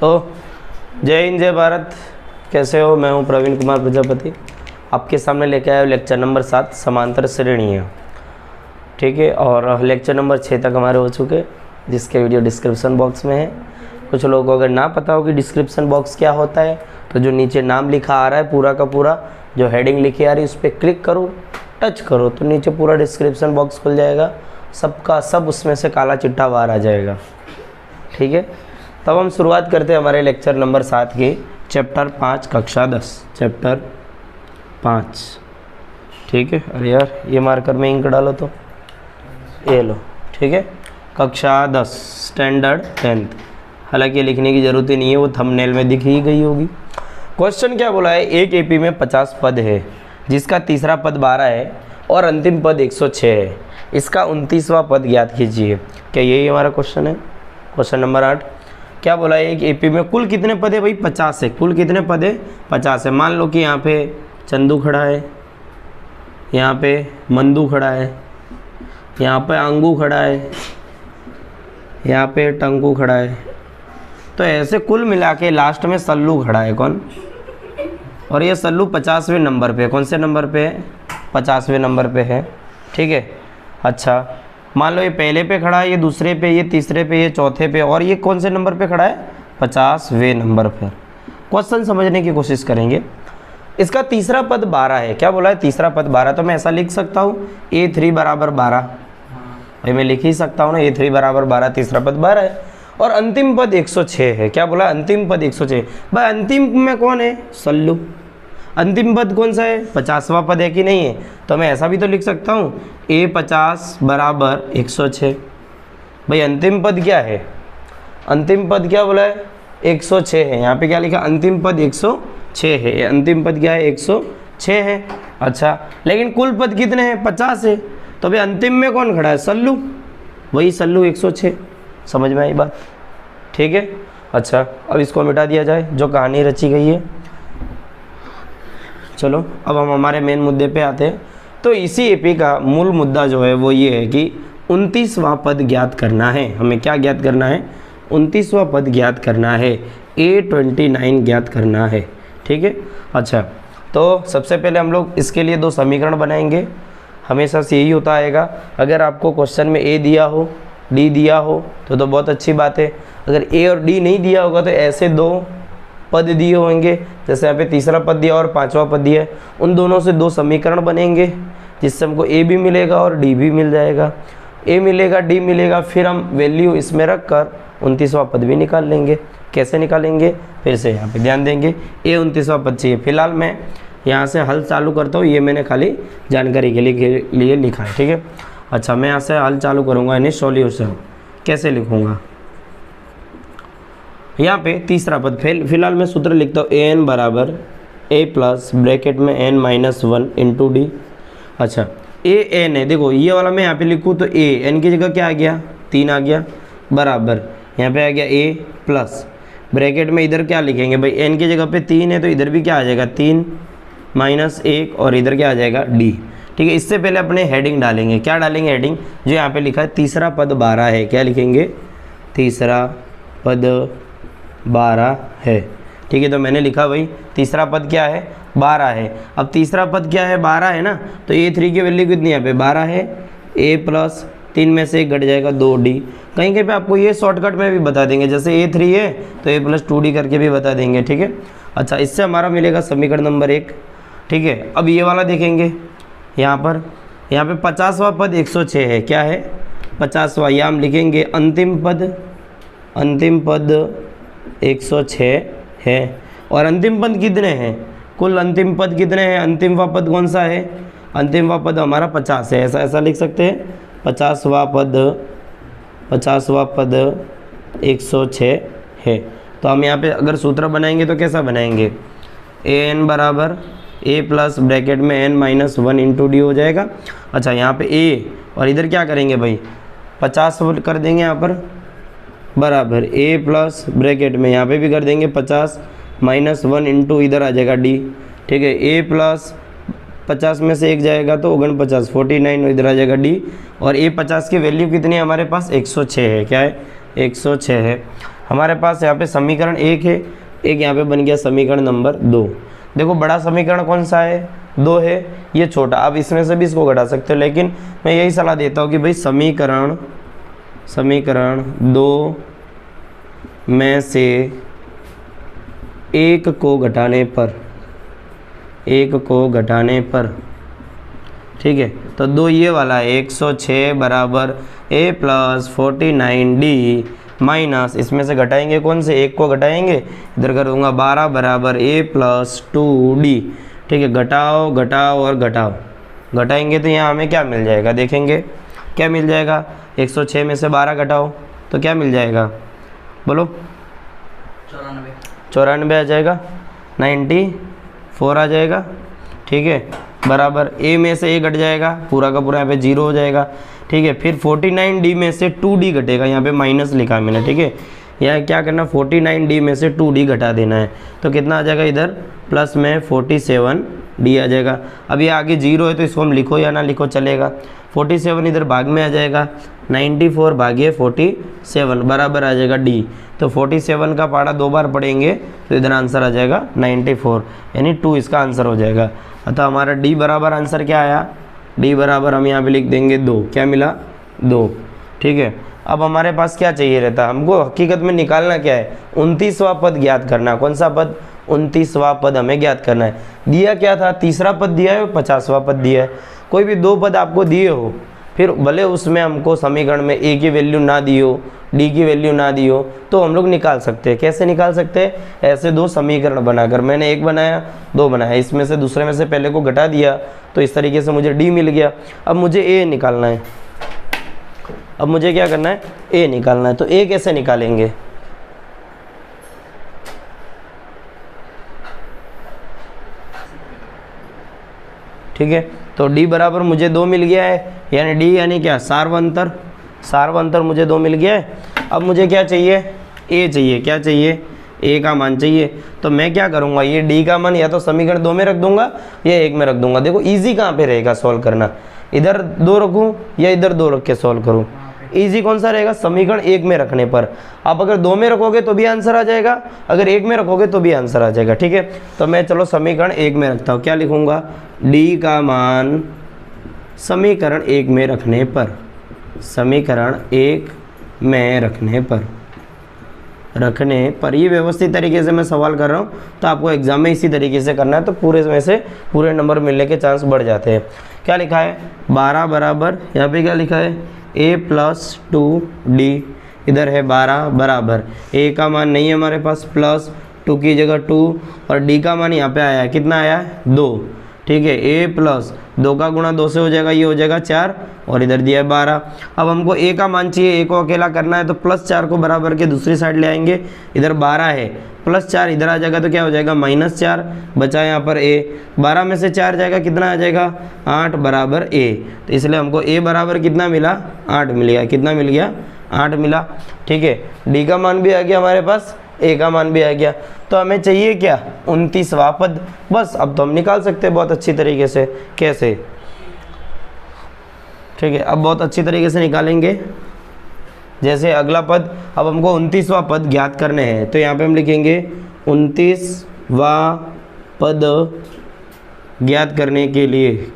तो जय हिंद जय भारत, कैसे हो? मैं हूं प्रवीण कुमार प्रजापति, आपके सामने लेके आया लेक्चर नंबर 7 समांतर श्रेणियाँ। ठीक है, और लेक्चर नंबर 6 तक हमारे हो चुके, जिसके वीडियो डिस्क्रिप्शन बॉक्स में है। कुछ लोगों को अगर ना पता हो कि डिस्क्रिप्शन बॉक्स क्या होता है, तो जो नीचे नाम लिखा आ रहा है पूरा का पूरा, जो हेडिंग लिखी आ रही है उस पर क्लिक करो, टच करो तो नीचे पूरा डिस्क्रिप्शन बॉक्स खुल जाएगा, सबका सब उसमें से काला चिट्ठा बाहर आ जाएगा। ठीक है, तब हम शुरुआत करते हैं हमारे लेक्चर नंबर 7 की, चैप्टर 5 कक्षा 10, चैप्टर 5। ठीक है, अरे यार ये मार्कर में इंक डालो तो ये लो। ठीक है, कक्षा 10 स्टैंडर्ड 10th। हालांकि लिखने की ज़रूरत ही नहीं है, वो थंबनेल में दिख ही गई होगी। क्वेश्चन क्या बोला है, एक एपी में 50 पद है जिसका तीसरा पद 12 है और अंतिम पद 106 है, इसका 29वां पद ज्ञात कीजिए। क्या यही हमारा क्वेश्चन है? क्वेश्चन नंबर 8 क्या बोला है, एक एपी में कुल कितने पद है भाई? 50 है। कुल कितने पद है? 50 है। मान लो कि यहाँ पे चंदू खड़ा है, यहाँ पे मंदू खड़ा है, यहाँ पे आंगू खड़ा है, यहाँ पे टंकू खड़ा है, तो ऐसे कुल मिला के लास्ट में सल्लू खड़ा है। कौन? और ये सल्लू 50वें नंबर पे। कौन से नंबर पे है? 50वें नंबर पे है। ठीक है, अच्छा मान लो ये पहले पे खड़ा है, ये दूसरे पे, ये तीसरे पे, ये चौथे पे, और ये कौन से नंबर पे खड़ा है? 50वें नंबर पे। क्वेश्चन समझने की कोशिश करेंगे। इसका तीसरा पद 12 है। क्या बोला है? तीसरा पद 12। तो मैं ऐसा लिख सकता हूँ A3 बराबर 12। भाई मैं लिख ही सकता हूँ ना, A3 बराबर 12, तीसरा पद 12 है और अंतिम पद 106 है। क्या बोला? अंतिम पद 106। भाई अंतिम में कौन है? सल्लू। अंतिम पद कौन सा है? 50वां पद है कि नहीं है? तो मैं ऐसा भी तो लिख सकता हूँ A50 बराबर 106। भाई अंतिम पद क्या है? अंतिम पद क्या बोला है? 106 है। यहाँ पे क्या लिखा? अंतिम पद 106 है। अंतिम पद क्या है? 106 है। अच्छा, लेकिन कुल पद कितने हैं? 50 है। तो भाई अंतिम में कौन खड़ा है? सल्लू। वही सल्लू 106। समझ में आई बात? ठीक है, अच्छा अब इसको मिटा दिया जाए, जो कहानी रची गई है। चलो अब हम हमारे मेन मुद्दे पे आते हैं। तो इसी एपी का मूल मुद्दा जो है वो ये है कि 29वां पद ज्ञात करना है। हमें क्या ज्ञात करना है? 29वां पद ज्ञात करना है, A29 ज्ञात करना है। ठीक है, अच्छा तो सबसे पहले हम लोग इसके लिए 2 समीकरण बनाएंगे। हमेशा से यही होता आएगा, अगर आपको क्वेश्चन में A दिया हो, D दिया हो तो बहुत अच्छी बात है। अगर A और D नहीं दिया होगा तो ऐसे 2 पद दिए होंगे, जैसे यहाँ पे तीसरा पद दिया और 5वां पद दिया है, उन दोनों से 2 समीकरण बनेंगे जिससे हमको A भी मिलेगा और D भी मिल जाएगा। A मिलेगा, D मिलेगा, फिर हम वैल्यू इसमें रख कर 29वां पद भी निकाल लेंगे। कैसे निकालेंगे? फिर से यहाँ पे ध्यान देंगे, A 29वां पद चाहिए। फिलहाल मैं यहाँ से हल चालू करता हूँ, ये मैंने खाली जानकारी के लिए लिखा है। ठीक है, अच्छा मैं यहाँ से हल चालू करूँगा, यानी सॉल्यूशन कैसे लिखूँगा। यहाँ पे तीसरा पद, फिलहाल मैं सूत्र लिखता हूँ an बराबर a प्लस ब्रैकेट में n-1 इंटू डी। अच्छा a n है, देखो ये वाला मैं यहाँ पे लिखूँ तो a n की जगह क्या आ गया? 3 आ गया, बराबर यहाँ पे आ गया a प्लस ब्रैकेट में इधर क्या लिखेंगे भाई? n की जगह पे 3 है तो इधर भी क्या आ जाएगा? 3 -1 और इधर क्या आ जाएगा? d। ठीक है, इससे पहले अपने हेडिंग डालेंगे। क्या डालेंगे हेडिंग? जो यहाँ पे लिखा है तीसरा पद 12 है। क्या लिखेंगे? तीसरा पद 12 है। ठीक है, तो मैंने लिखा भाई तीसरा पद क्या है? 12 है। अब तीसरा पद क्या है? 12 है ना, तो A3 की वैल्यू कितनी यहाँ पे? 12 है। A प्लस 3 में से 1 घट जाएगा 2D। कहीं कहीं पे आपको ये शॉर्टकट में भी बता देंगे, जैसे A3 है तो A प्लस 2D करके भी बता देंगे। ठीक है, अच्छा इससे हमारा मिलेगा समीकरण नंबर 1। ठीक है, अब ये वाला देखेंगे, यहाँ पे 50वां पद 106 है। क्या है? 50वां। या हम लिखेंगे अंतिम पद 106 है। और अंतिम पद कितने हैं? कुल अंतिम पद कितने हैं? अंतिमवां पद कौन सा है? अंतिमवां पद हमारा 50 है। ऐसा लिख सकते हैं, 50वां पद 106 है। तो हम यहाँ पे अगर सूत्र बनाएंगे तो कैसा बनाएंगे? an बराबर a प्लस ब्रैकेट में n-1 इंटू डी हो जाएगा। अच्छा यहाँ पे a और इधर क्या करेंगे भाई? 50 कर देंगे यहाँ पर, बराबर a प्लस ब्रैकेट में यहाँ पे भी कर देंगे 50 -1 इंटू इधर आ जाएगा d। ठीक है, a प्लस 50 में से 1 जाएगा तो 49 49 इधर आ जाएगा d। और a 50 की वैल्यू कितनी है हमारे पास? 106 है। क्या है? 106 है। हमारे पास यहाँ पे समीकरण 1 है, एक यहाँ पे बन गया समीकरण नंबर 2। देखो बड़ा समीकरण कौन सा है, 2 है, ये छोटा। अब इसमें से भी इसको घटा सकते हो, लेकिन मैं यही सलाह देता हूँ कि भाई समीकरण 2 में से एक को घटाने पर, ठीक है, तो 2 ये वाला है 106 बराबर a प्लस 49d माइनस, इसमें से घटाएंगे कौन से, एक को घटाएंगे, इधर कर दूंगा 12 बराबर a प्लस 2d। ठीक है, घटाओ और घटाएंगे तो यहाँ हमें क्या मिल जाएगा, देखेंगे क्या मिल जाएगा। 106 में से 12 घटाओ तो क्या मिल जाएगा, बोलो 94 आ जाएगा, 94 आ जाएगा। ठीक है, बराबर a में से a घट जाएगा, पूरा का पूरा यहाँ पे 0 हो जाएगा। ठीक है, फिर 49d में से 2d घटेगा, यहाँ पे माइनस लिखा है मैंने। ठीक है, यहाँ क्या करना, 49d में से 2d घटा देना है, तो कितना आ जाएगा, इधर प्लस में 47d आ जाएगा। अब ये आगे 0 है तो इसको हम लिखो या ना लिखो चलेगा। 47 इधर भाग में आ जाएगा, 94 भागे 47 बराबर आ जाएगा d। तो 47 का पारा 2 बार पढ़ेंगे तो इधर आंसर आ जाएगा 94, यानी 2 इसका आंसर हो जाएगा। अतः हमारा d बराबर आंसर क्या आया, d बराबर हम यहाँ पे लिख देंगे 2। क्या मिला, 2। ठीक है, अब हमारे पास क्या चाहिए रहता, हमको हकीकत में निकालना क्या है, 29वां पद ज्ञात करना। कौन सा पद, 29वां पद हमें ज्ञात करना है। दिया क्या था, तीसरा पद दिया है, 50वां पद दिया है। कोई भी 2 पद आपको दिए हो, फिर भले उसमें हमको समीकरण में a की वैल्यू ना दी हो, d की वैल्यू ना दी हो, तो हम लोग निकाल सकते हैं। कैसे निकाल सकते हैं, ऐसे 2 समीकरण बनाकर, मैंने 1 बनाया 2 बनाया, इसमें से दूसरे में से पहले को घटा दिया तो इस तरीके से मुझे d मिल गया। अब मुझे a निकालना है, अब मुझे क्या करना है, a निकालना है। तो a कैसे निकालेंगे, ठीक है, तो d बराबर मुझे 2 मिल गया है, यानी d यानी क्या, सार्वंतर मुझे 2 मिल गया है। अब मुझे क्या चाहिए, a चाहिए। क्या चाहिए, a का मान चाहिए। तो मैं क्या करूँगा, ये d का मान या तो समीकरण 2 में रख दूंगा या 1 में रख दूंगा। देखो इजी कहाँ पे रहेगा सॉल्व करना, इधर 2 रखूँ या इधर 2 रख के सॉल्व करूँ। इजी कौन सा रहेगा, समीकरण 1 में रखने पर। आप अगर 2 में रखोगे तो भी आंसर आ जाएगा, अगर 1 में रखोगे तो भी आंसर आ जाएगा। ठीक है, तो मैं चलो समीकरण 1 में रखता हूँ। क्या लिखूँगा, d का मान समीकरण 1 में रखने पर, समीकरण 1 में रखने पर ये व्यवस्थित तरीके से मैं सवाल कर रहा हूँ, तो आपको एग्जाम में इसी तरीके से करना है, तो पूरे में से पूरे नंबर मिलने के चांस बढ़ जाते हैं। क्या लिखा है, 12 बराबर, यहाँ पे क्या लिखा है, a प्लस 2d, इधर है 12 बराबर, a का मान नहीं है हमारे पास, प्लस 2 की जगह 2, और d का मान यहाँ पे आया है, कितना आया है, 2। ठीक है, a प्लस 2 का गुणा 2 से हो जाएगा, ये हो जाएगा 4, और इधर दिया है 12। अब हमको a का मान चाहिए, a को अकेला करना है, तो प्लस 4 को बराबर के दूसरी साइड ले आएंगे, इधर 12 है, प्लस 4 इधर आ जाएगा तो क्या हो जाएगा, -4, बचा यहाँ पर a। 12 में से 4 जाएगा, कितना आ जाएगा, 8 बराबर a। तो इसलिए हमको a बराबर कितना मिला, 8 मिल गया। कितना मिल गया, 8 मिला। ठीक है, d का मान भी आ गया हमारे पास, a का मान भी आ गया। तो हमें चाहिए क्या, 29वां पद। बस अब तो हम निकाल सकते हैं बहुत अच्छी तरीके से। कैसे, ठीक है, अब बहुत अच्छी तरीके से निकालेंगे। जैसे अगला पद, अब हमको 29वां पद ज्ञात करने हैं, तो यहाँ पे हम लिखेंगे 29वां पद ज्ञात करने के लिए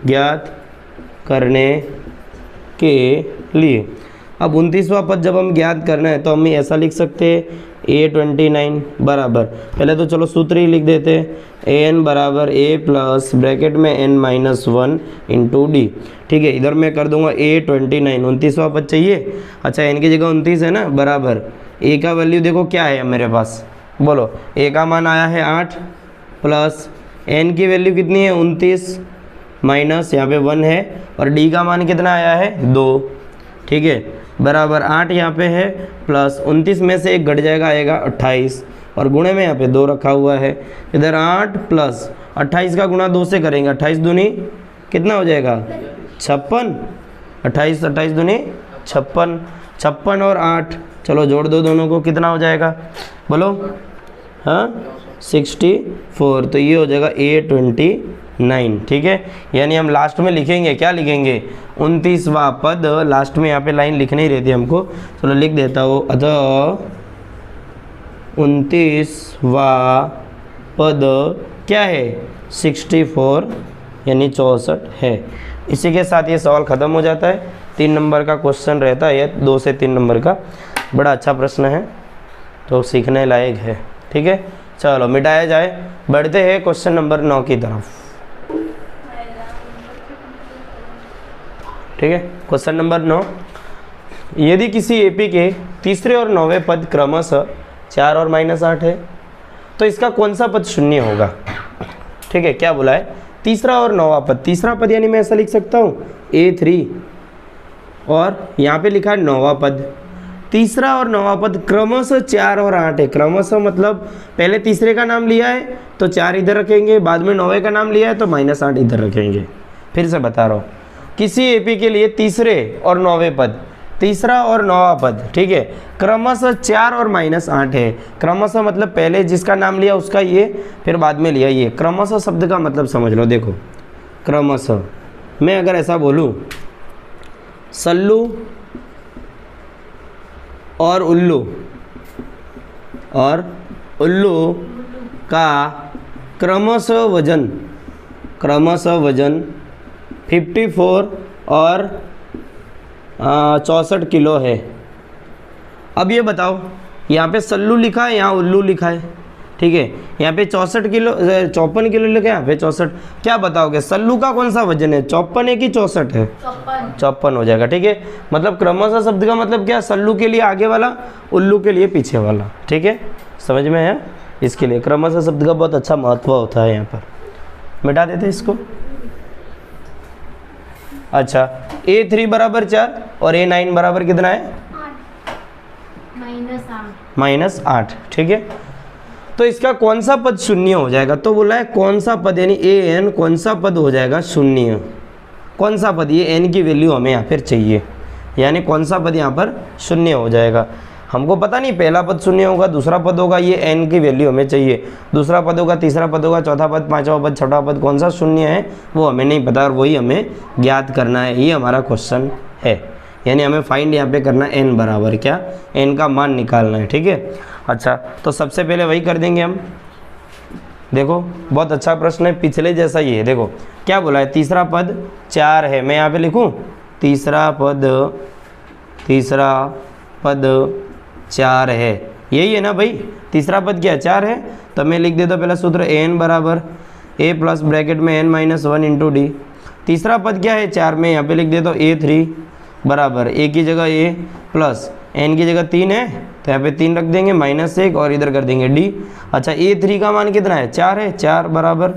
अब 29वां पद जब हम ज्ञात करना है तो हम ऐसा लिख सकते हैं, a29 बराबर, पहले तो चलो सूत्र ही लिख देते हैं, an बराबर a प्लस ब्रैकेट में n-1 इंटू डी। ठीक है, इधर मैं कर दूंगा a29, 29वां पद चाहिए। अच्छा, n की जगह 29 है ना, बराबर a का वैल्यू देखो क्या है मेरे पास, बोलो, a का मान आया है 8, प्लस n की वैल्यू कितनी है, 29, माइनस यहाँ पे 1 है, और d का मान कितना आया है, 2। ठीक है, बराबर 8 यहाँ पे है, प्लस 29 में से 1 घट जाएगा, आएगा 28, और गुणे में यहाँ पे 2 रखा हुआ है। इधर 8 प्लस 28 का गुणा 2 से करेंगे, 28 दूनी कितना हो जाएगा, 56, 28 दूनी 56, 56 और 8 चलो जोड़ दो दोनों को, कितना हो जाएगा, बोलो, हाँ 64। तो ये हो जाएगा a29। ठीक है, यानी हम लास्ट में लिखेंगे, क्या लिखेंगे, 29वां पद। लास्ट में यहाँ पे लाइन लिखनी ही रहती है हमको, चलो लिख देता हूँ, अतः 29वां पद क्या है 64 यानी 64 है। इसी के साथ ये सवाल ख़त्म हो जाता है। 3 नंबर का क्वेश्चन रहता है, 2 से 3 नंबर का। बड़ा अच्छा प्रश्न है, तो सीखने लायक है। ठीक है, चलो मिटाया जाए। बढ़ते हैं क्वेश्चन नंबर 9 की तरफ। ठीक है, क्वेश्चन नंबर 9, यदि किसी एपी के तीसरे और 9वें पद क्रमशः 4 और -8 है तो इसका कौन सा पद शून्य होगा। ठीक है, क्या बोला है, तीसरा और 9वां पद। तीसरा पद यानी मैं ऐसा लिख सकता हूँ A3 और यहाँ पे लिखा है 9वां पद। तीसरा और 9वां पद क्रमशः 4 और 8 है। क्रमशः मतलब पहले तीसरे का नाम लिया है तो 4 इधर रखेंगे, बाद में 9वें का नाम लिया है तो -8 इधर रखेंगे। फिर से बता रहा हूँ, किसी एपी के लिए तीसरे और 9वें पद, तीसरा और 9वां पद, ठीक है, क्रमशः 4 और -8 है। क्रमशः मतलब पहले जिसका नाम लिया उसका ये, फिर बाद में लिया ये। क्रमशः शब्द का मतलब समझ लो। देखो क्रमशः, मैं अगर ऐसा बोलूँ सल्लू और उल्लू का क्रमशः वजन 54 और 64 किलो है। अब ये बताओ, यहाँ पे सल्लू लिखा है, यहाँ उल्लू लिखा है। ठीक है, यहाँ पे 54 किलो 54 किलो लिखा है, यहाँ पे 64। क्या बताओगे, सल्लू का कौन सा वजन है, 54 है कि 64 है? 54 हो जाएगा। ठीक है, मतलब क्रमशः शब्द का मतलब क्या, सल्लू के लिए आगे वाला, उल्लू के लिए पीछे वाला। ठीक है, समझ में है? इसके लिए क्रमशः शब्द का बहुत अच्छा महत्व होता है। यहाँ पर मिटा देते इसको। अच्छा, A3 बराबर 4 और A9 बराबर कितना है, -8। ठीक है, तो इसका कौन सा पद शून्य हो जाएगा, तो बोला है कौन सा पद, यानी AN कौन सा पद हो जाएगा शून्य। कौन सा पद, ये n की वैल्यू हमें यहाँ पर चाहिए, यानी कौन सा पद यहाँ पर शून्य हो जाएगा। हमको पता नहीं पहला पद शून्य होगा, दूसरा पद होगा, ये n की वैल्यू हमें चाहिए। दूसरा पद होगा, तीसरा पद होगा, चौथा पद, पांचवा पद, छठा पद, कौन सा शून्य है वो हमें नहीं पता, और वही हमें ज्ञात करना है। ये हमारा क्वेश्चन है, यानी हमें फाइंड यहाँ पे करना है n बराबर क्या, n का मान निकालना है। ठीक है, अच्छा तो सबसे पहले वही कर देंगे हम। देखो बहुत अच्छा प्रश्न है, पिछले जैसा ही है। देखो क्या बोला है, तीसरा पद 4 है, मैं यहाँ पे लिखूँ तीसरा पद 4 है, यही है ना भाई। तीसरा पद क्या 4 है, तो मैं लिख देता हूँ पहला सूत्र an बराबर a प्लस ब्रैकेट में n-1 इंटू डी। तीसरा पद क्या है 4 में, यहाँ पे लिख देता हूँ A3 बराबर a की जगह a प्लस n की जगह 3 है तो यहाँ पे 3 रख देंगे, -1 और इधर कर देंगे d। अच्छा A3 का मान कितना है 4 है, 4 बराबर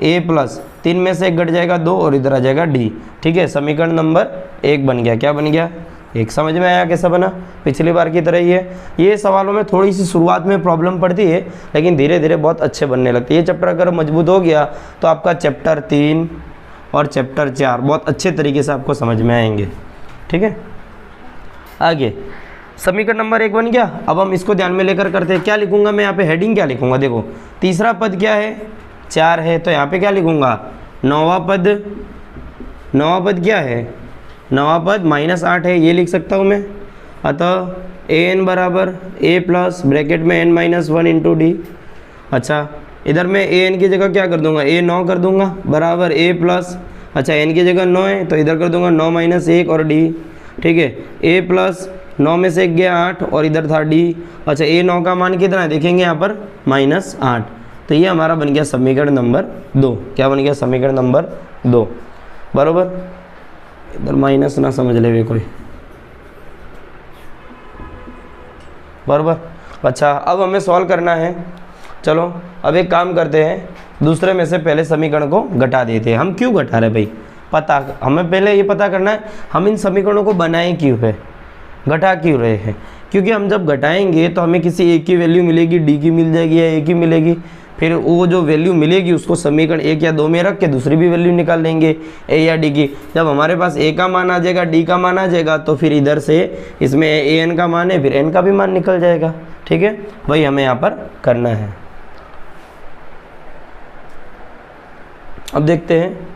a प्लस 3 में से 1 घट जाएगा 2 और इधर आ जाएगा d। ठीक है, समीकरण नंबर 1 बन गया। क्या बन गया, 1। समझ में आया कैसा बना, पिछली बार की तरह ही है। ये सवालों में थोड़ी सी शुरुआत में प्रॉब्लम पड़ती है, लेकिन धीरे धीरे बहुत अच्छे बनने लगते हैं। ये चैप्टर अगर मजबूत हो गया तो आपका चैप्टर 3 और चैप्टर 4 बहुत अच्छे तरीके से आपको समझ में आएंगे। ठीक है, आगे समीकरण नंबर 1 बन गया। अब हम इसको ध्यान में लेकर करते हैं। क्या लिखूंगा मैं यहाँ पे, हेडिंग क्या लिखूंगा, देखो तीसरा पद क्या है 4 है, तो यहाँ पे क्या लिखूंगा, 9वां पद क्या है, 9वां पद -8 है, ये लिख सकता हूँ मैं। अतः an बराबर a प्लस ब्रैकेट में n-1 इंटू डी। अच्छा इधर मैं an की जगह क्या कर दूंगा, a 9 कर दूंगा बराबर a प्लस, अच्छा n की जगह 9 है तो इधर कर दूंगा 9 - 1 और d। ठीक है, a प्लस 9 में से 1 गया 8 और इधर था d। अच्छा a 9 का मान कितना है देखेंगे यहाँ पर -8। तो ये हमारा बन गया समीकरण नंबर 2। क्या बन गया, समीकरण नंबर 2 बराबर। इधर माइनस ना समझ ले कोई, बराबर। अच्छा अब हमें सॉल्व करना है। चलो अब एक काम करते हैं, दूसरे में से पहले समीकरण को घटा देते हैं। हम क्यों घटा रहे भाई, पता हमें पहले ये पता करना है हम इन समीकरणों को बनाए क्यों है, घटा क्यों रहे हैं। क्योंकि हम जब घटाएंगे तो हमें किसी एक की वैल्यू मिलेगी, डी की मिल जाएगी या ए की मिलेगी, फिर वो जो वैल्यू मिलेगी उसको समीकरण 1 या 2 में रख के दूसरी भी वैल्यू निकाल लेंगे ए या डी की। जब हमारे पास ए का मान आ जाएगा, डी का मान आ जाएगा, तो फिर इधर से इसमें ए एन का मान है, फिर एन का भी मान निकल जाएगा। ठीक है, वही हमें यहाँ पर करना है। अब देखते हैं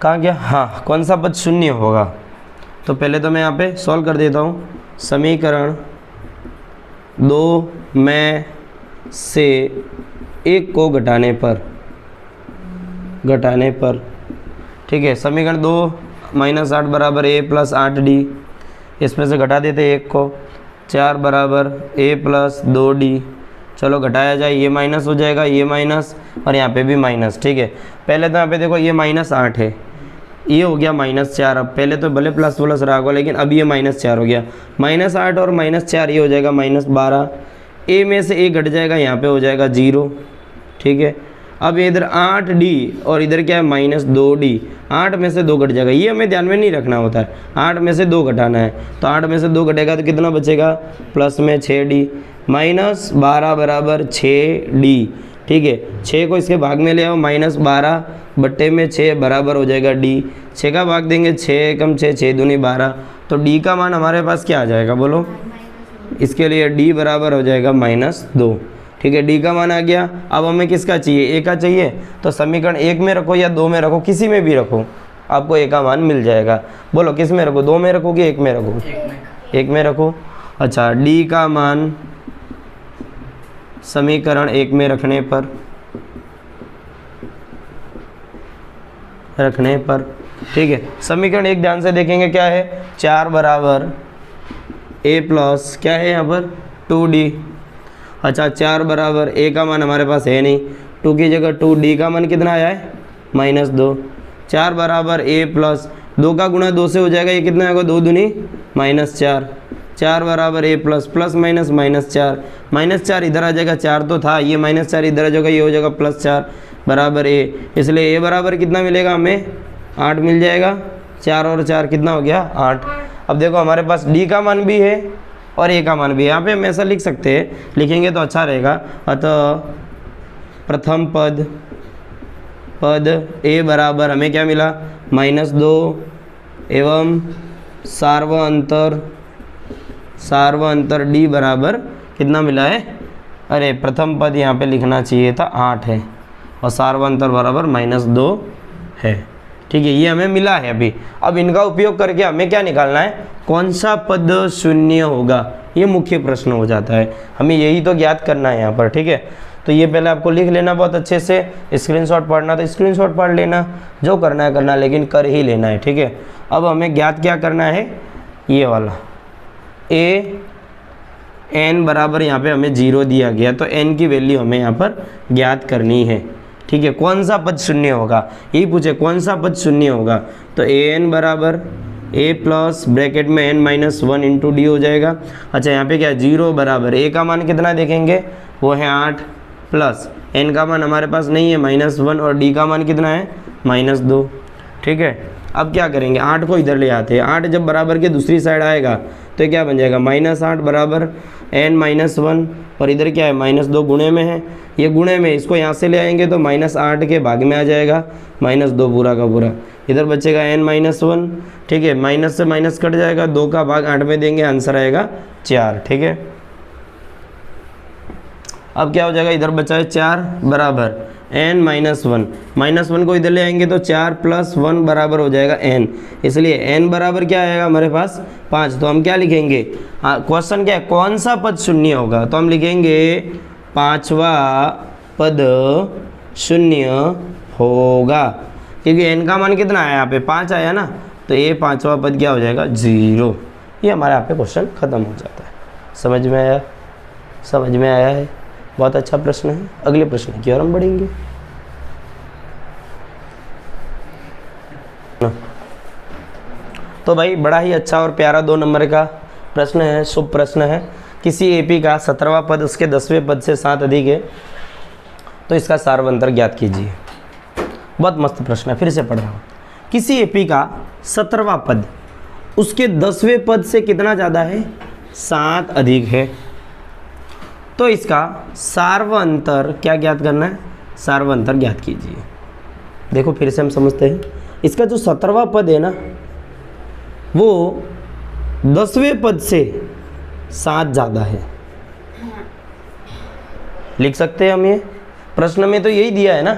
कहाँ गया, हाँ कौन सा पद शून्य होगा। तो पहले तो मैं यहाँ पे सॉल्व कर देता हूँ। समीकरण 2 में से एक को घटाने पर ठीक है। समीकरण 2 -8 बराबर a प्लस 8d, इसमें से घटा देते एक को, 4 बराबर a प्लस 2d। चलो घटाया जाए, ये माइनस हो जाएगा, ये माइनस और यहाँ पे भी माइनस। ठीक है, पहले तो यहाँ पे देखो ये -8 है, ये हो गया -4। अब पहले तो भले प्लस प्लस रहा होगा, लेकिन अब ये -4 हो गया। -8 और -4 ये हो जाएगा -12। a में से a घट जाएगा, यहाँ पे हो जाएगा 0। ठीक है, अब इधर 8d और इधर क्या है -2d, 8 में से 2 घट जाएगा। ये हमें ध्यान में नहीं रखना होता है, 8 में से 2 घटाना है, तो 8 में से 2 घटेगा तो कितना बचेगा, प्लस में 6d, -12 बराबर 6d। ठीक है, 6 को इसके भाग में ले आओ, -12 बट्टे में 6 बराबर हो जाएगा d। 6 का भाग देंगे, 6 कम 6, 6 दूनी 12, तो d का मान हमारे पास क्या आ जाएगा बोलो, इसके लिए d बराबर हो जाएगा -2। ठीक है, d का मान आ गया। अब हमें किसका चाहिए, a का चाहिए, तो समीकरण 1 में रखो या 2 में रखो, किसी में भी रखो, आपको a का मान मिल जाएगा। बोलो किस में रखो, 2 में रखो कि 1 में रखो, 1 में रखो। अच्छा, d का मान समीकरण 1 में रखने पर ठीक है, समीकरण 1 ध्यान से देखेंगे क्या है, 4 बराबर a प्लस क्या है यहाँ पर 2d। अच्छा, 4 बराबर a का मान हमारे पास है नहीं, 2 की जगह 2d का मान कितना आया है -2। 4 बराबर a प्लस 2 का गुणा 2 से हो जाएगा, ये कितना होगा 2 दूनी -4। 4 बराबर a प्लस प्लस माइनस -4, -4 इधर आ जाएगा, 4 तो था, ये -4 इधर आ जाएगा, ये हो जाएगा +4 बराबर a। इसलिए a बराबर कितना मिलेगा हमें, 8 मिल जाएगा। 4 और 4 कितना हो गया 8। अब देखो हमारे पास d का मान भी है और a का मान भी है, यहाँ पे हम ऐसा लिख सकते हैं, लिखेंगे तो अच्छा रहेगा। अतः प्रथम पद a बराबर हमें क्या मिला -2 एवं सार्वअंतर d बराबर कितना मिला है, अरे प्रथम पद यहाँ पे लिखना चाहिए था 8 है और सार्वअंतर बराबर -2 है। ठीक है, ये हमें मिला है अभी। अब इनका उपयोग करके हमें क्या निकालना है, कौन सा पद शून्य होगा, ये मुख्य प्रश्न हो जाता है, हमें यही तो ज्ञात करना है यहाँ पर। ठीक है, तो ये पहले आपको लिख लेना बहुत अच्छे से, स्क्रीनशॉट पढ़ना तो स्क्रीनशॉट पढ़ लेना, जो करना है करना, लेकिन कर ही लेना है। ठीक है, अब हमें ज्ञात क्या करना है, ये वाला n बराबर यहाँ पे हमें 0 दिया गया, तो n की वैल्यू हमें यहाँ पर ज्ञात करनी है। ठीक है, कौन सा पद शून्य होगा, यही पूछे कौन सा पद शून्य होगा, तो an बराबर a प्लस ब्रैकेट में n-1 इंटू डी हो जाएगा। अच्छा, यहाँ पे क्या है 0 बराबर a का मान कितना देखेंगे, वो है 8 प्लस n का मान हमारे पास नहीं है -1 और d का मान कितना है -2। ठीक है, अब क्या करेंगे, 8 को इधर ले आते हैं, 8 जब बराबर के दूसरी साइड आएगा तो क्या बन जाएगा -8 बराबर n-1 और इधर क्या है -2 गुणे में है, ये गुणे में, इसको यहाँ से ले आएंगे तो -8 के भाग में आ जाएगा -2 पूरा का पूरा, इधर बचेगा n-1। ठीक है, माइनस से माइनस कट जाएगा, 2 का भाग 8 में देंगे, आंसर आएगा 4। ठीक है, अब क्या हो जाएगा, इधर बचा है 4 बराबर n-1, -1 को इधर ले आएंगे तो 4 + 1 बराबर हो जाएगा n, इसलिए n बराबर क्या आएगा हमारे पास 5। तो हम क्या लिखेंगे, क्वेश्चन क्या है, कौन सा पद शून्य होगा, तो हम लिखेंगे 5वां पद शून्य होगा, क्योंकि n का मान कितना आया यहाँ पे 5 आया ना, तो ये 5वां पद क्या हो जाएगा 0। ये हमारे यहाँ पे क्वेश्चन खत्म हो जाता है। समझ में आया, समझ में आया है, बहुत अच्छा प्रश्न है। अगले प्रश्न की ओर हम बढ़ेंगे। तो भाई बड़ा ही अच्छा और प्यारा 2 नंबर का प्रश्न है, शुभ प्रश्न है। किसी एपी का 17वां पद उसके 10वें पद से 7 अधिक है तो इसका सार्वअंतर ज्ञात कीजिए। बहुत मस्त प्रश्न है, फिर से पढ़ रहा हूँ। किसी एपी का 17वां पद उसके 10वें पद से कितना ज़्यादा है, 7 अधिक है, तो इसका सार्वअंतर क्या ज्ञात करना है, सार्वअंतर ज्ञात कीजिए। देखो फिर से हम समझते हैं, इसका जो 17वां पद है ना, वो 10वें पद से 7 ज़्यादा है। लिख सकते हैं हम, ये प्रश्न में तो यही दिया है ना।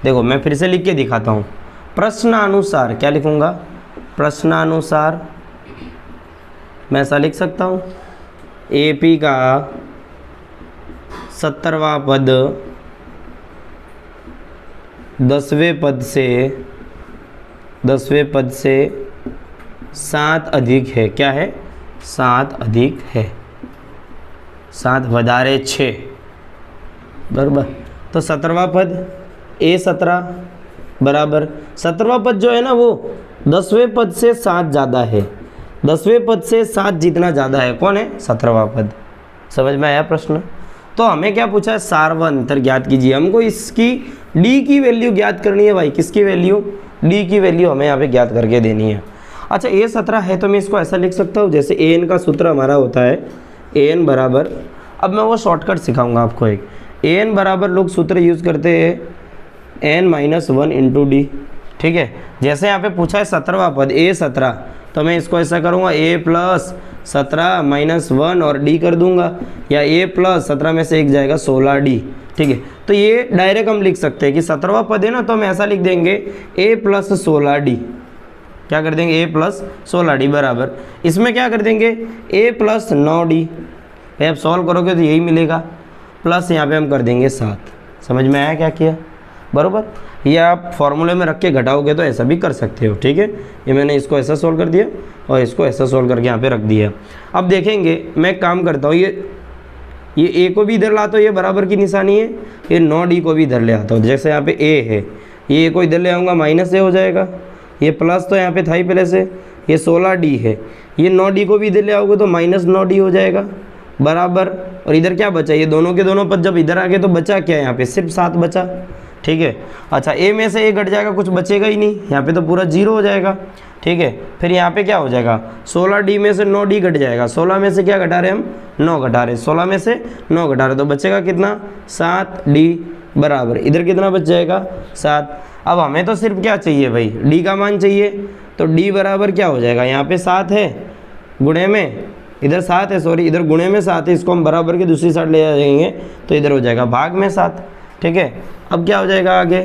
देखो मैं फिर से लिख के दिखाता हूँ। प्रश्नानुसार क्या लिखूँगा, प्रश्नानुसार मैं ऐसा लिख सकता हूँ, एपी का 17वां पद 10वें पद से 7 अधिक है। क्या है? 7 अधिक है, 7 वधारे 6 बराबर। तो 17वां पद A17 बराबर 17वां पद जो है ना वो 10वें पद से 7 ज़्यादा है, 10वें पद से 7 जितना ज़्यादा है। कौन है? 17वां पद। समझ में आया प्रश्न? तो हमें क्या पूछा है? सार व अंतर ज्ञात कीजिए। हमको इसकी d की वैल्यू ज्ञात करनी है भाई। किसकी वैल्यू? d की वैल्यू हमें यहाँ पे ज्ञात करके देनी है। अच्छा A17 है तो मैं इसको ऐसा लिख सकता हूँ, जैसे an का सूत्र हमारा होता है an बराबर, अब मैं वो शॉर्टकट सिखाऊंगा आपको एक। an बराबर लोग सूत्र यूज़ करते हैं n-1 इंटू डी। ठीक है, जैसे यहाँ पे पूछा है 17वां पद A17, तो मैं इसको ऐसा करूँगा a प्लस 17 माइनस 1 और d कर दूंगा, या a प्लस 17 में से 1 जाएगा 16d। ठीक है, तो ये डायरेक्ट हम लिख सकते हैं कि 17वां पद है ना, तो हम ऐसा लिख देंगे a प्लस 16d। क्या कर देंगे? a प्लस 16d बराबर, इसमें क्या कर देंगे? a plus 9d। भाई आप सॉल्व करोगे तो यही मिलेगा, प्लस यहाँ पे हम कर देंगे 7। समझ में आया क्या किया? बराबर। ये आप फॉर्मूले में रख के घटाओगे तो ऐसा भी कर सकते हो। ठीक है, ये मैंने इसको ऐसा सोल्व कर दिया और इसको ऐसा सोल्व करके यहाँ पे रख दिया। अब देखेंगे, मैं एक काम करता हूँ, ये a को भी इधर लाता हूँ, ये बराबर की निशानी है, ये 9d को भी इधर ले आता हूँ। जैसे यहाँ पे a है, ये a को इधर ले आऊँगा, माइनस a हो जाएगा, ये प्लस तो यहाँ पे था ही पहले से, ये 16d है, ये 9d को भी इधर ले आओगे तो माइनस 9d हो जाएगा बराबर। और इधर क्या बचा? ये दोनों के दोनों पद जब इधर आ गए तो बचा क्या? यहाँ पे सिर्फ 7 बचा। ठीक है, अच्छा a में से a घट जाएगा, कुछ बचेगा ही नहीं, यहाँ पे तो पूरा 0 हो जाएगा। ठीक है, फिर यहाँ पे क्या हो जाएगा? 16d में से 9d घट जाएगा, 16 में से क्या घटा रहे हम? 9 घटा रहे, 16 में से 9 घटा रहे, तो बचेगा कितना? 7d बराबर। इधर कितना बच जाएगा? 7। अब हमें तो सिर्फ क्या चाहिए भाई? d का मान चाहिए, तो d बराबर क्या हो जाएगा? यहाँ पे 7 है, गुणे में इधर 7 है, सॉरी इधर गुणे में 7 है, इसको हम बराबर की दूसरी साइड ले जाएंगे तो इधर हो जाएगा भाग में 7। ठीक है, अब क्या हो जाएगा आगे?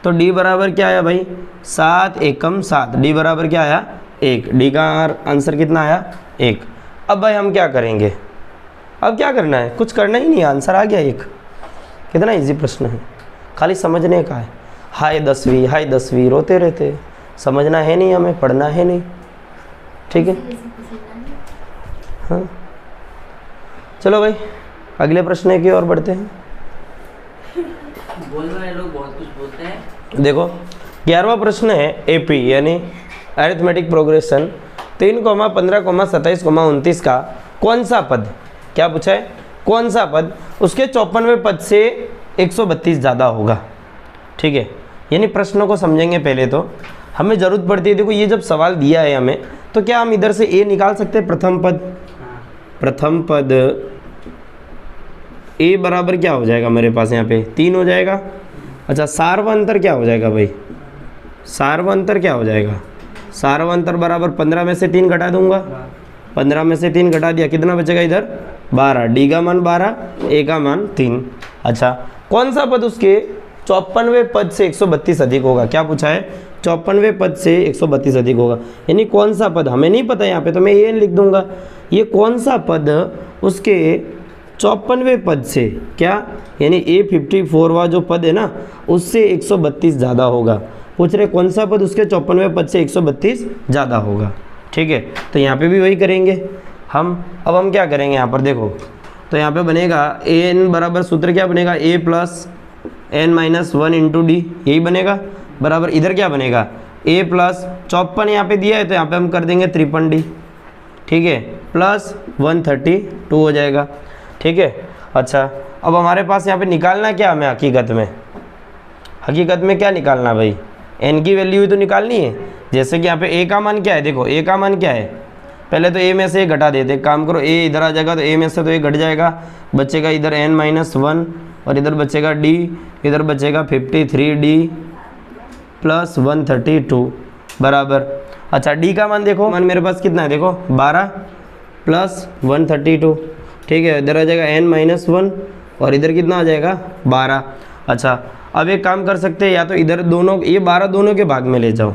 तो d बराबर क्या आया भाई? 7 एकम 7, d बराबर क्या आया? 1। d का आंसर कितना आया? 1। अब भाई हम क्या करेंगे? अब क्या करना है? कुछ करना ही नहीं, आंसर आ गया 1। कितना इजी प्रश्न है, खाली समझने का है। हाय 10वीं रोते रहते, समझना है नहीं, हमें पढ़ना है नहीं। ठीक है, हाँ चलो भाई अगले प्रश्न की ओर बढ़ते हैं। बोलने वाले लोग बहुत कुछ बोलते हैं। देखो 11वां प्रश्न है AP यानी अरिथमेटिक प्रोग्रेशन 3, 15, 27, 29 का कौन सा पद, क्या पूछा है? कौन सा पद उसके 54वें पद से 132 ज़्यादा होगा। ठीक है, यानी प्रश्नों को समझेंगे पहले तो हमें ज़रूरत पड़ती है। देखो ये जब सवाल दिया है हमें, तो क्या हम इधर से a निकाल सकते हैं? प्रथम पद a बराबर क्या हो जाएगा मेरे पास? यहाँ पे 3 हो जाएगा। अच्छा सार्वंतर क्या हो जाएगा भाई? सार्वंतर क्या हो जाएगा? सार्वंतर बराबर 15 में से 3 घटा दूंगा, 15 में से 3 घटा दिया, कितना बचेगा इधर? 12। d का मान 12, a का मान 3। अच्छा कौन सा पद उसके 54वें पद से 132 अधिक होगा? क्या पूछा है? 54वें पद से 132 अधिक होगा, यानी कौन सा पद हमें नहीं पता यहाँ पे, तो मैं ये लिख दूंगा। ये कौन सा पद उसके 54वें पद से, क्या यानी A54वां जो पद है ना उससे 132 ज़्यादा होगा। पूछ रहे कौन सा पद उसके 54वें पद से 132 ज़्यादा होगा। ठीक है, तो यहाँ पे भी वही करेंगे हम। अब हम क्या करेंगे यहाँ पर? देखो तो यहाँ पे बनेगा an बराबर सूत्र क्या बनेगा? a plus n-1 into D, यही बनेगा बराबर। इधर क्या बनेगा? a प्लस 54 यहाँ पे दिया है तो यहाँ पे हम कर देंगे 53d। ठीक है, प्लस 132 हो जाएगा। ठीक है, अच्छा अब हमारे पास यहाँ पे निकालना क्या हमें? हकीकत में क्या निकालना भाई? n की वैल्यू ही तो निकालनी है। जैसे कि यहाँ पे a का मान क्या है? देखो a का मान क्या है? पहले तो a में से घटा देते, काम करो, a इधर आ जाएगा तो a में से तो a घट जाएगा, बचेगा इधर n-1 और इधर बचेगा d, इधर बचेगा 53d प्लस 132 बराबर। अच्छा d का मान देखो, मान मेरे पास कितना है? देखो 12 प्लस 132। ठीक है, इधर आ जाएगा n-1 और इधर कितना आ जाएगा? 12। अच्छा अब एक काम कर सकते हैं, या तो इधर दोनों, ये 12 दोनों के भाग में ले जाओ,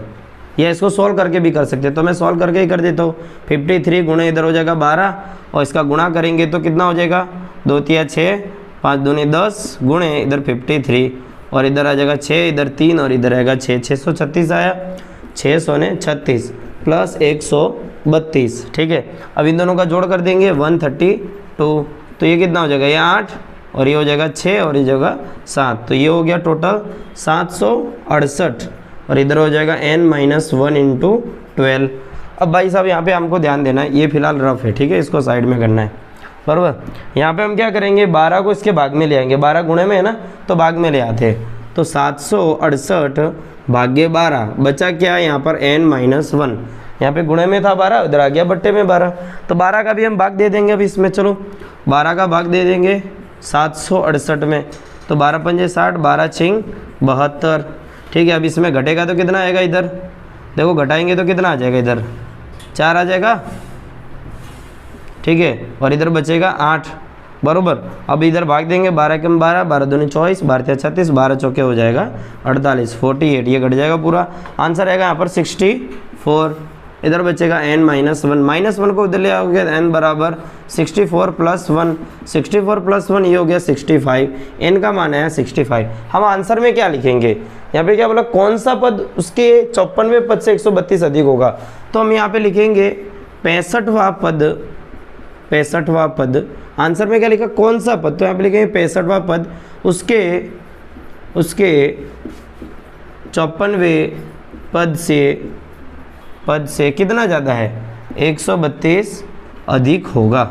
या इसको सॉल्व करके भी कर सकते हैं, तो मैं सॉल्व करके ही कर देता हूँ। 53 गुणे इधर हो जाएगा 12 और इसका गुणा करेंगे तो कितना हो जाएगा 2 तिया 6, 5 दूनी 10 गुणे इधर 53 और इधर आ जाएगा 6, इधर 3 और इधर आएगा 6, 636 आया, 636 प्लस 132। ठीक है, अब इन दोनों का जोड़ कर देंगे 132, तो ये कितना हो जाएगा, ये 8 और ये हो जाएगा 6 और ये जगह 7, तो ये हो गया टोटल 768 और इधर हो जाएगा n-1 इंटू 12। अब भाई साहब यहाँ पे हमको ध्यान देना है, ये फिलहाल रफ है, ठीक है, इसको साइड में करना है, बराबर। यहाँ पे हम क्या करेंगे, 12 को इसके भाग में ले आएंगे, 12 गुणे में है ना तो भाग में ले आते हैं, तो 768 भाग्य 12 बचा क्या, यहाँ पर n-1, यहाँ पे गुणे में था 12, उधर आ गया बट्टे में 12, तो 12 का भी हम भाग दे देंगे। अब इसमें चलो 12 का भाग दे देंगे 768 में, तो 12 पंजे 60, 12 छिंग 72। ठीक है, अब इसमें घटेगा तो कितना आएगा, इधर देखो घटाएंगे तो कितना आ जाएगा, इधर 4 आ जाएगा। ठीक है, और इधर बचेगा 8, बरोबर। अब इधर भाग देंगे 12 के 12, 12 दूनी 24, 12 36, 12 चौके हो जाएगा 48, 48, ये घट जाएगा पूरा। आंसर आएगा यहाँ पर 64। इधर बचेगा n-1, -1 को इधर ले आओगे n बराबर 64 प्लस 1, 64 प्लस 1 ये हो गया 65, n का मान है 65। हम आंसर में क्या लिखेंगे, यहाँ पे क्या बोला, कौन सा पद उसके 54वें पद से 132 अधिक होगा, तो हम यहाँ पे लिखेंगे 65वां पद, 65वां पद। आंसर में क्या लिखा, कौन सा पद, तो यहाँ पे लिखेंगे 65वां पद, उसके 54वें पद से कितना ज़्यादा है, 132 अधिक होगा,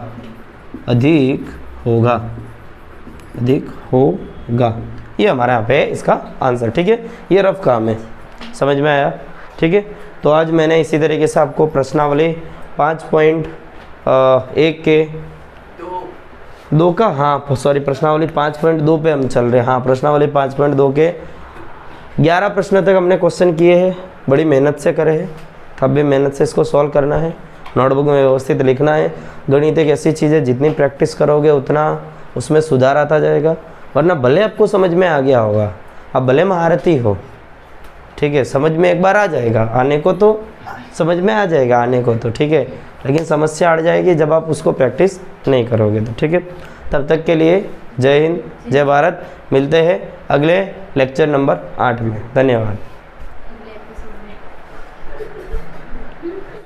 अधिक होगा, अधिक होगा। ये हमारे यहाँ पे इसका आंसर। ठीक है, ये रफ काम है, समझ में आया। ठीक है, तो आज मैंने इसी तरीके से आपको प्रश्नावली 5.1 के 2 का, हाँ सॉरी, प्रश्नावली 5.2 पे हम चल रहे हैं। हाँ, प्रश्नावली 5.2 के 11 प्रश्न तक हमने क्वेश्चन किए हैं, बड़ी मेहनत से करे हैं, तब भी मेहनत से इसको सॉल्व करना है, नोटबुक में व्यवस्थित लिखना है। गणित एक ऐसी चीज़ है, जितनी प्रैक्टिस करोगे उतना उसमें सुधार आता जाएगा, वरना भले आपको समझ में आ गया होगा, आप भले महारथी हो, ठीक है, समझ में एक बार आ जाएगा, आने को तो समझ में आ जाएगा, आने को तो ठीक है, लेकिन समस्या अड़ जाएगी जब आप उसको प्रैक्टिस नहीं करोगे तो। ठीक है, तब तक के लिए जय हिंद, जय भारत। मिलते हैं अगले लेक्चर नंबर 8 में। धन्यवाद।